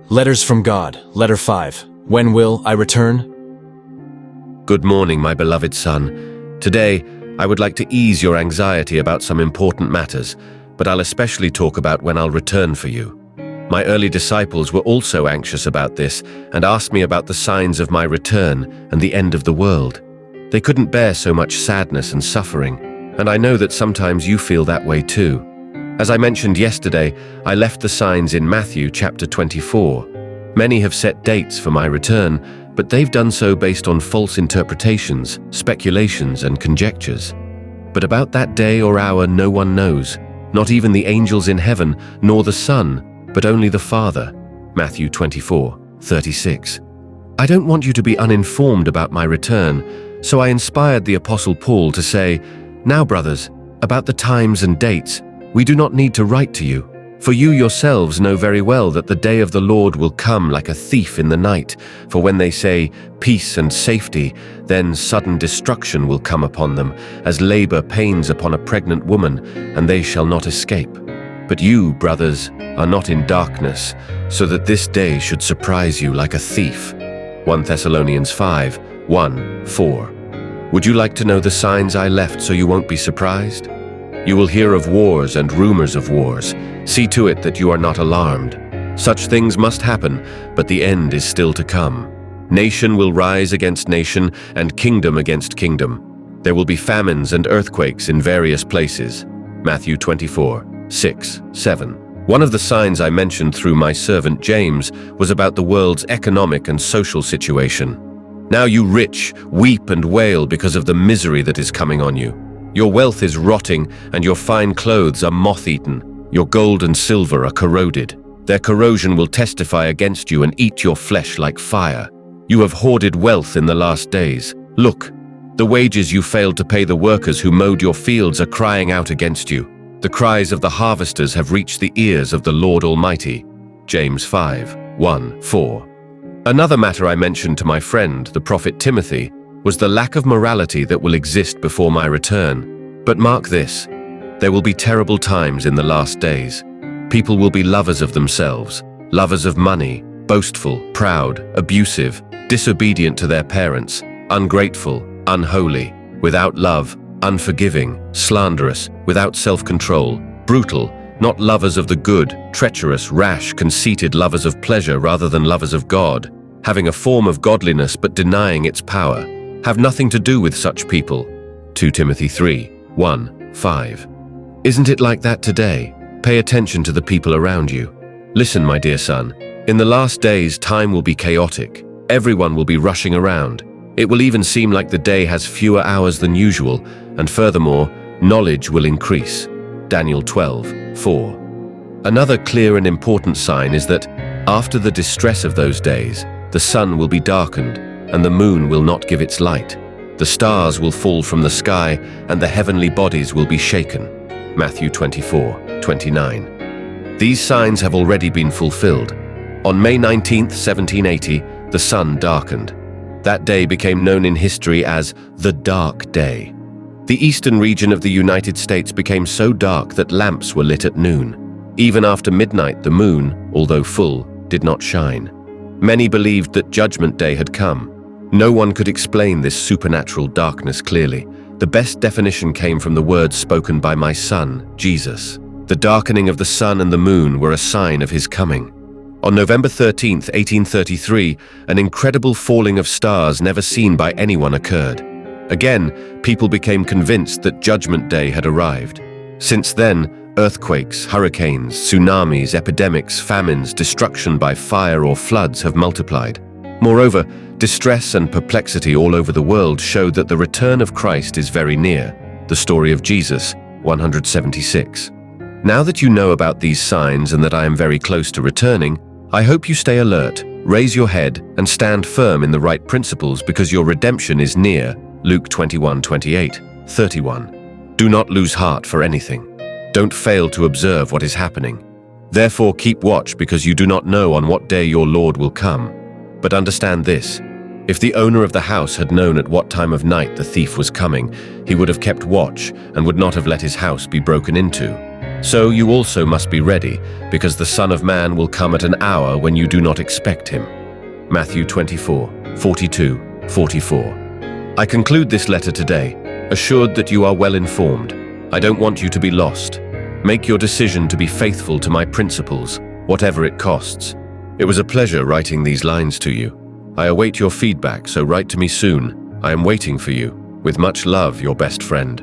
Letters from God, Letter 5. When will I return? Good morning, my beloved son. Today, I would like to ease your anxiety about some important matters, but I'll especially talk about when I'll return for you. My early disciples were also anxious about this and asked me about the signs of my return and the end of the world. They couldn't bear so much sadness and suffering, and I know that sometimes you feel that way too. As I mentioned yesterday, I left the signs in Matthew chapter 24. Many have set dates for my return, but they've done so based on false interpretations, speculations, and conjectures. But about that day or hour no one knows, not even the angels in heaven, nor the Son, but only the Father. Matthew 24:36. I don't want you to be uninformed about my return, so I inspired the Apostle Paul to say, "Now, brothers, about the times and dates, we do not need to write to you, for you yourselves know very well that the day of the Lord will come like a thief in the night. For when they say peace and safety, then sudden destruction will come upon them, as labor pains upon a pregnant woman, and they shall not escape. But you, brothers, are not in darkness, so that this day should surprise you like a thief." 1 Thessalonians 5:1-4. Would you like to know the signs I left so you won't be surprised? You will hear of wars and rumors of wars. See to it that you are not alarmed. Such things must happen, but the end is still to come. Nation will rise against nation and kingdom against kingdom. There will be famines and earthquakes in various places. Matthew 24:6-7. One of the signs I mentioned through my servant James was about the world's economic and social situation. Now you rich, weep and wail because of the misery that is coming on you. Your wealth is rotting, and your fine clothes are moth-eaten. Your gold and silver are corroded. Their corrosion will testify against you and eat your flesh like fire. You have hoarded wealth in the last days. Look, the wages you failed to pay the workers who mowed your fields are crying out against you. The cries of the harvesters have reached the ears of the Lord Almighty. James 5:1-4. Another matter I mentioned to my friend, the prophet Timothy, was the lack of morality that will exist before my return. But mark this, there will be terrible times in the last days. People will be lovers of themselves, lovers of money, boastful, proud, abusive, disobedient to their parents, ungrateful, unholy, without love, unforgiving, slanderous, without self-control, brutal, not lovers of the good, treacherous, rash, conceited, lovers of pleasure rather than lovers of God, having a form of godliness but denying its power. Have nothing to do with such people. 2 Timothy 3:1-5. Isn't it like that today? Pay attention to the people around you. Listen, my dear son, in the last days time will be chaotic. Everyone will be rushing around. It will even seem like the day has fewer hours than usual, and furthermore, knowledge will increase. Daniel 12:4. Another clear and important sign is that after the distress of those days, the sun will be darkened, and the moon will not give its light. The stars will fall from the sky, and the heavenly bodies will be shaken. Matthew 24:29. These signs have already been fulfilled. On May 19, 1780, the sun darkened. That day became known in history as the Dark Day. The eastern region of the United States became so dark that lamps were lit at noon. Even after midnight, the moon, although full, did not shine. Many believed that Judgment Day had come. No one could explain this supernatural darkness clearly. The best definition came from the words spoken by my son, Jesus. The darkening of the sun and the moon were a sign of his coming. On November 13, 1833, an incredible falling of stars never seen by anyone occurred. Again, people became convinced that Judgment Day had arrived. Since then, earthquakes, hurricanes, tsunamis, epidemics, famines, destruction by fire or floods have multiplied. Moreover, distress and perplexity all over the world showed that the return of Christ is very near. The story of Jesus, 176. Now that you know about these signs and that I am very close to returning, I hope you stay alert, raise your head, and stand firm in the right principles because your redemption is near. Luke 21:28-31. Do not lose heart for anything. Don't fail to observe what is happening. Therefore keep watch because you do not know on what day your Lord will come. But understand this, If the owner of the house had known at what time of night the thief was coming, he would have kept watch and would not have let his house be broken into. So you also must be ready, because the Son of Man will come at an hour when you do not expect him. Matthew 24:42-44. I conclude this letter today, assured that you are well informed. I don't want you to be lost. Make your decision to be faithful to my principles, whatever it costs. It was a pleasure writing these lines to you. I await your feedback, so write to me soon. I am waiting for you. With much love, your best friend.